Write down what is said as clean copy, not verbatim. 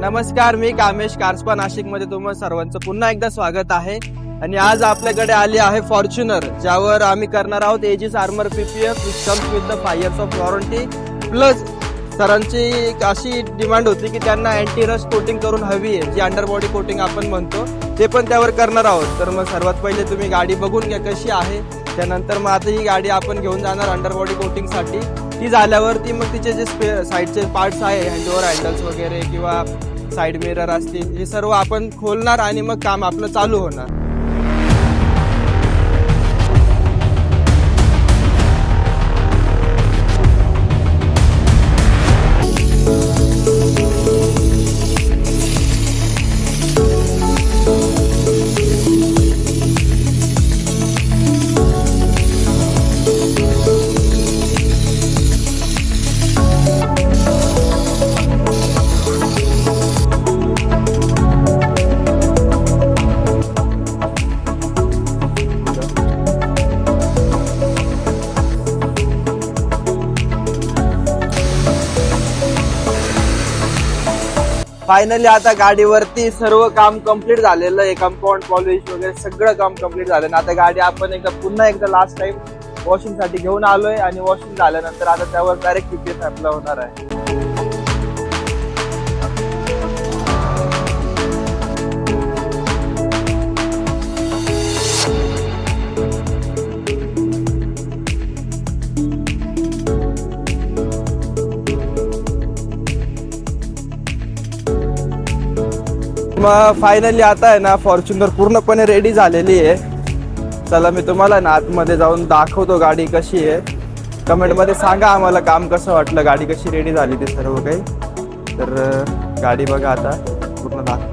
नमस्कार, मी कामेश कारस्पा नाशिक मध्ये तुम्हा सर्वांचं पुन्हा एकदा स्वागत आहे. आणि आज आपल्याकडे आली आहे फॉर्च्युनर, ज्यावर आम्ही करणार आहोत Aegis armour PPF which comes with the 5 years of warranty. Plus सरांची एक अशी डिमांड होती की त्यांना अँटी रस्ट कोटिंग करून हवी आहे, जी अंडरबॉडी कोटिंग आपण म्हणतो, ते पण त्यावर करणार आहोत. तर मग सर्वात पहिले तुम्ही गाडी बघून घ्या कशी आहे. त्यानंतर मग आता ही गाडी आपण घेऊन जाणार अंडरबॉडी कोटिंगसाठी. ती झाल्यावरती मग तिचे जे साईडचे पार्ट्स आहे, हँडओव्हर हँडल्स वगैरे किंवा साईड मिरर असतील, हे सर्व आपण खोलणार आणि मग काम आपलं चालू होणार. फायनली आता गाडीवरती सर्व काम कम्प्लीट झालेलं आहे. कंपाऊंड पॉलिश वगैरे सगळं काम कम्प्लीट झालं. आता गाडी आपण पुन्हा एकदा लास्ट टाइम वॉशिंग साठी घेऊन आलोय आणि वॉशिंग झाल्यानंतर आता त्यावर डायरेक्ट पीपीएफ अप्लाय होणार आहे. मग फायनली आता आहे ना फॉर्च्युनर पूर्णपणे रेडी झालेली आहे. चला मी तुम्हाला ना आतमध्ये जाऊन दाखवतो गाडी कशी आहे. कमेंटमध्ये सांगा आम्हाला काम कसं वाटलं, गाडी कशी रेडी झाली ते सर्व काही. तर गाडी बघा आता पूर्ण दाखव.